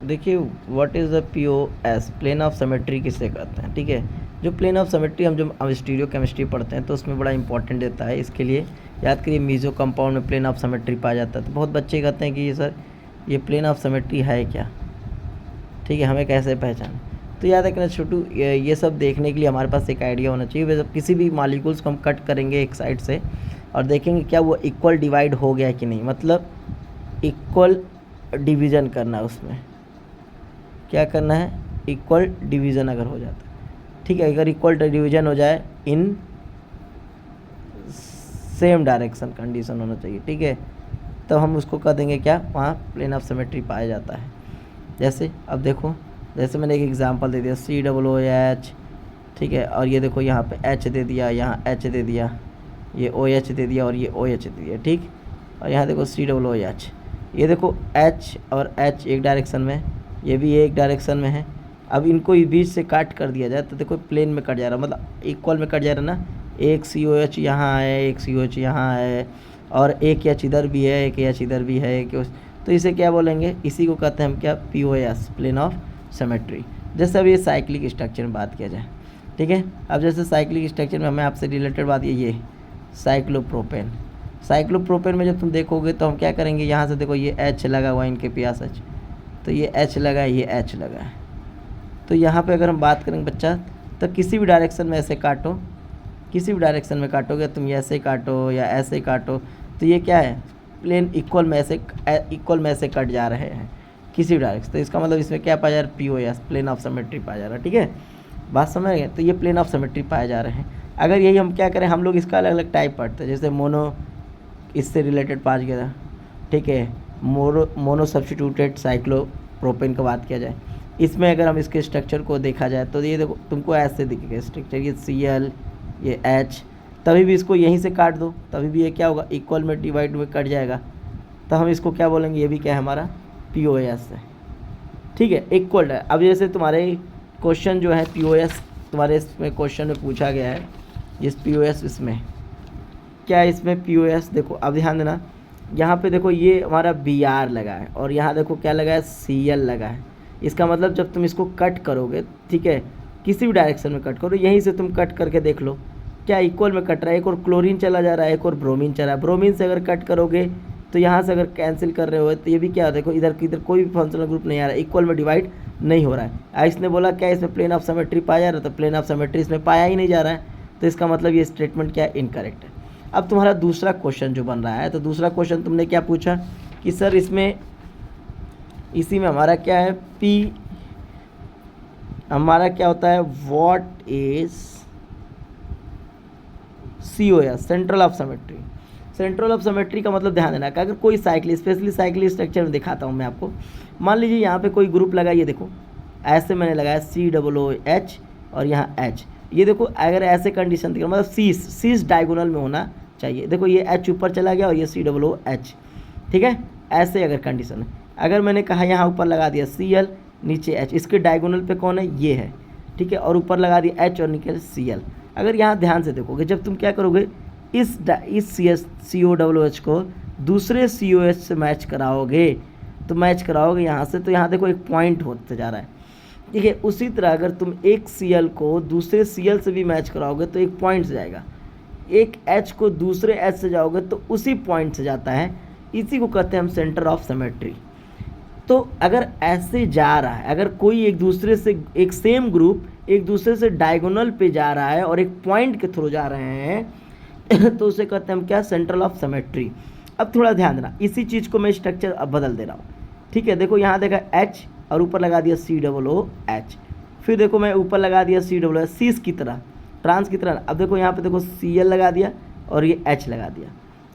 देखिए what is the POS, plane of symmetry किसे कहते हैं। ठीक है, जो प्लेन ऑफ सिमेट्री हम स्टीरियो केमिस्ट्री पढ़ते हैं तो उसमें बड़ा इंपॉर्टेंट देता है। इसके लिए याद करिए मीजो कंपाउंड में प्लेन ऑफ सिमेट्री पाया जाता है। तो बहुत बच्चे कहते हैं कि ये सर ये प्लेन ऑफ सिमेट्री है क्या, ठीक है, हमें कैसे पहचान। तो याद रखना छोटू, ये सब देखने के लिए हमारे पास एक आइडिया होना चाहिए। जब किसी भी मालिक्यूल्स को हम कट करेंगे एक साइड से और देखेंगे क्या वो इक्वल डिवाइड हो गया कि नहीं, मतलब इक्वल डिवीज़न करना है उसमें, क्या करना है, इक्वल डिवीज़न अगर हो जाता है, ठीक है, अगर इक्वल डिवीज़न हो जाए इन सेम डायरेक्शन कंडीशन होना चाहिए, ठीक है, तो हम उसको कह देंगे क्या, वहाँ प्लेन ऑफ सिमेट्री पाया जाता है। जैसे अब देखो, जैसे मैंने एक एग्जांपल दे दिया COOH, ठीक है, और ये देखो यहाँ पे H दे दिया, यहाँ H दे दिया, ये OH दे दिया और ये OH दे दिया, ठीक, और यहाँ देखो COOH, ये देखो H और H एक डायरेक्शन में, ये भी एक डायरेक्शन में है। अब इनको बीच से काट कर दिया जाए तो देखो प्लेन में कट जा रहा है, मतलब इक्वल में कट जा रहा है ना। एक COH यहाँ है, एक COH यहाँ है, और एक H इधर भी है, एक H इधर भी है, एक, तो इसे क्या बोलेंगे, इसी को कहते हैं हम क्या, POS, प्लेन ऑफ सिमेट्री। जैसे अब ये साइक्लिक स्ट्रक्चर में बात किया जाए, ठीक है, अब जैसे साइक्लिक स्ट्रक्चर में हमें आपसे रिलेटेड बात ये साइक्लोप्रोपेन, साइक्लोप्रोपेन में जब तुम देखोगे तो हम क्या करेंगे, यहाँ से देखो ये H लगा हुआ है इनके पास H, तो ये H लगा है, ये H लगा है। तो यहाँ पे अगर हम बात करेंगे बच्चा, तो किसी भी डायरेक्शन में ऐसे काटो, किसी भी डायरेक्शन में काटोगे, तुम ऐसे काटो या ऐसे काटो, तो ये क्या है, प्लेन इक्वल में ऐसे कट जा रहे हैं किसी भी डायरेक्शन। तो इसका मतलब इसमें क्या पाया जा रहा है, POS, प्लेन ऑफ सिमेट्री पाया जा रहा है। ठीक है, बात समझ गए। तो ये प्लेन ऑफ सिमेट्री पाए जा रहे हैं। अगर यही हम क्या करें, हम लोग इसका अलग अलग टाइप पढ़ते हैं, जैसे मोनो, इससे रिलेटेड पाँच गया, ठीक है, मोनो सब्स्टिट्यूटेड साइक्लोप्रोपेन का बात किया जाए, इसमें अगर हम इसके स्ट्रक्चर को देखा जाए तो ये देखो तुमको ऐसे दिखेगा स्ट्रक्चर, ये Cl, ये H, तभी भी इसको यहीं से काट दो, तभी भी ये क्या होगा, इक्वल में डिवाइड में कट जाएगा, तो हम इसको क्या बोलेंगे, ये भी क्या है हमारा POS है। ठीक है, इक्वल है। अब जैसे तुम्हारे क्वेश्चन जो है POS, तुम्हारे इसमें क्वेश्चन में पूछा गया है, इस POS इसमें क्या है, इसमें POS देखो, अब ध्यान देना, यहाँ पे देखो ये हमारा Br लगा है और यहाँ देखो क्या लगा है, Cl लगा है। इसका मतलब जब तुम इसको कट करोगे, ठीक है, किसी भी डायरेक्शन में कट करो, यहीं से तुम कट करके देख लो क्या इक्वल में कट रहा है। एक और क्लोरीन चला जा रहा है, एक और ब्रोमीन चला है। ब्रोमीन से अगर कट करोगे तो यहाँ से अगर कैंसिल कर रहे हो तो ये भी क्या, देखो इधर कोई भी फंक्शनल ग्रुप नहीं आ रहा है, इक्वल में डिवाइड नहीं हो रहा है। इसने बोला क्या इसमें प्लेन ऑफ सिमेट्री पाया जा रहा है, तो प्लेन ऑफ सिमेट्री इसमें पाया ही नहीं जा रहा है, तो इसका मतलब ये स्टेटमेंट क्या है, इनकरेक्ट है। अब तुम्हारा दूसरा क्वेश्चन जो बन रहा है, तो दूसरा क्वेश्चन तुमने क्या पूछा कि सर इसमें, इसी में हमारा क्या है, P हमारा क्या होता है, what is COS, central of symmetry. Central of symmetry का मतलब ध्यान देना कि अगर कोई साइकिल, स्पेशली साइकिल स्ट्रक्चर में दिखाता हूँ मैं आपको, मान लीजिए यहाँ पे कोई ग्रुप लगा, ये देखो ऐसे मैंने लगाया COOH और यहाँ H, ये देखो अगर ऐसे कंडीशन दिखा, मतलब सीस डायगोनल में होना चाहिए। देखो ये H ऊपर चला गया और ये COOH, ठीक है, ऐसे अगर कंडीशन है। अगर मैंने कहा यहाँ ऊपर लगा दिया Cl, नीचे H, इसके डायगोनल पे कौन है, ये है, ठीक है, और ऊपर लगा दिया H और नीचे Cl। अगर यहाँ ध्यान से देखोगे, जब तुम क्या करोगे, इस COOH को दूसरे COH से मैच कराओगे, तो मैच कराओगे यहाँ से, तो यहाँ देखो एक पॉइंट होते जा रहा है, ठीक है। उसी तरह अगर तुम एक Cl को दूसरे Cl से भी मैच कराओगे तो एक पॉइंट से जाएगा, एक H को दूसरे H से जाओगे तो उसी पॉइंट से जाता है। इसी को कहते हैं हम सेंटर ऑफ सिमेट्री। तो अगर ऐसे जा रहा है, अगर कोई एक दूसरे से, एक सेम ग्रुप एक दूसरे से डायगोनल पे जा रहा है और एक पॉइंट के थ्रू जा रहे हैं तो उसे कहते हैं हम क्या, सेंट्रल ऑफ सिमेट्री। अब थोड़ा ध्यान देना, इसी चीज़ को मैं स्ट्रक्चर अब बदल दे रहा हूँ, ठीक है। देखो यहाँ देखा H और ऊपर लगा दिया COOH, फिर देखो मैं ऊपर लगा दिया COOH, सीस की तरह, ट्रांस की तरह। अब देखो यहाँ पे देखो Cl लगा दिया और ये H लगा दिया,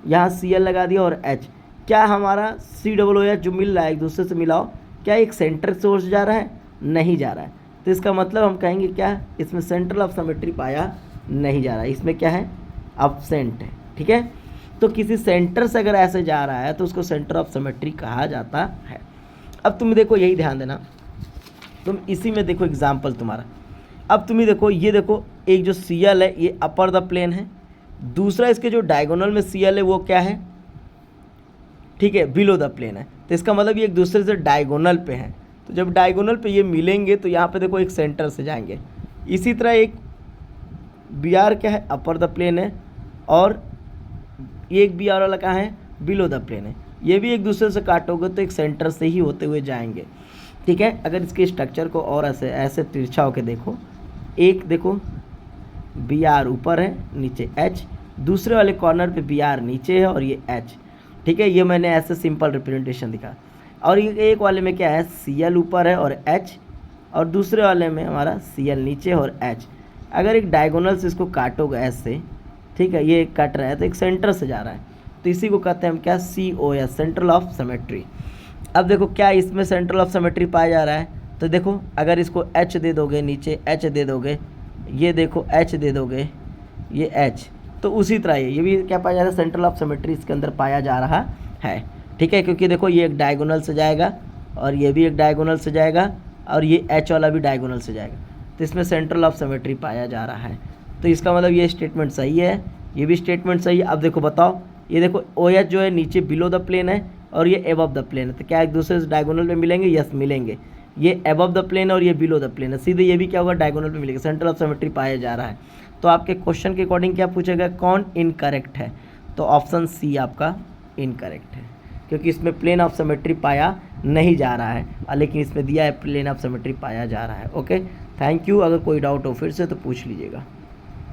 यहाँ Cl लगा दिया और H। क्या हमारा COOH जो मिल रहा है एक दूसरे से मिलाओ, क्या एक सेंटर से ओर जा रहा है, नहीं जा रहा है, तो इसका मतलब हम कहेंगे क्या, इसमें सेंट्रल ऑफ सिमेट्री पाया नहीं जा रहा है, इसमें क्या है, एब्सेंट है, ठीक है। तो किसी सेंटर से अगर ऐसे जा रहा है तो उसको सेंटर ऑफ सिमेट्री कहा जाता है। अब तुम देखो, यही ध्यान देना, तुम इसी में देखो एग्जाम्पल तुम्हारा। अब तुम ही देखो, ये देखो एक जो Cl है ये अपर द प्लेन है, दूसरा इसके जो डायगोनल में Cl है वो क्या है, ठीक है, बिलो द प्लेन है। तो इसका मतलब ये एक दूसरे से डायगोनल पे है, तो जब डायगोनल पे ये मिलेंगे तो यहाँ पे देखो एक सेंटर से जाएंगे। इसी तरह एक बी आर क्या है, अपर द प्लेन है, और एक बी आर वाला कहाँ है, बिलो द प्लेन है। ये भी एक दूसरे से काटोगे तो एक सेंटर से ही होते हुए जाएंगे, ठीक है। अगर इसके स्ट्रक्चर को और ऐसे ऐसे तिरछा होकर देखो, एक देखो बी आर ऊपर है, नीचे एच, दूसरे वाले कॉर्नर पे बी आर नीचे है और ये एच, ठीक है। ये मैंने ऐसे सिंपल रिप्रेजेंटेशन दिखा। और ये एक वाले में क्या है, सी एल ऊपर है और एच, और दूसरे वाले में हमारा सी एल नीचे और एच। अगर एक डायगोनल से इसको काटोगे ऐसे, ठीक है, ये कट रहा है तो एक सेंटर से जा रहा है, तो इसी को कहते हैं हम क्या, C O S, central of symmetry. अब देखो क्या इसमें सेंट्रल ऑफ सिमेट्री पाया जा रहा है, तो देखो अगर इसको एच दे दोगे, नीचे एच दे दोगे, ये देखो एच दे दोगे, ये एच, तो उसी तरह ये भी क्या पाया जा रहा है, सेंट्रल ऑफ सिमेट्री इसके अंदर पाया जा रहा है, ठीक है। क्योंकि देखो ये एक डायगोनल से जाएगा और ये भी एक डायगोनल से जाएगा और ये एच वाला भी डायगोनल से जाएगा, तो इसमें सेंट्रल ऑफ सिमेट्री पाया जा रहा है। तो इसका मतलब ये स्टेटमेंट सही है, ये भी स्टेटमेंट सही है। अब देखो बताओ, ये देखो ओ एच जो है नीचे बिलो द प्लेन है और ये एबव द प्लेन है, तो क्या एक दूसरे से डायगोनल पे मिलेंगे, यस मिलेंगे। ये एबव द प्लेन और ये बिलो द प्लेन है, सीधे ये भी क्या होगा, डायगोनल पे मिलेगा, सेंट्रल ऑफ सिमेट्री पाया जा रहा है। तो आपके क्वेश्चन के अकॉर्डिंग क्या पूछेगा, कौन इनकरेक्ट है, तो ऑप्शन सी आपका इनकरेक्ट है, क्योंकि इसमें प्लेन ऑफ सिमेट्री पाया नहीं जा रहा है, लेकिन इसमें दिया है प्लेन ऑफ सिमेट्री पाया जा रहा है। Okay, thank you. अगर कोई डाउट हो फिर से तो पूछ लीजिएगा।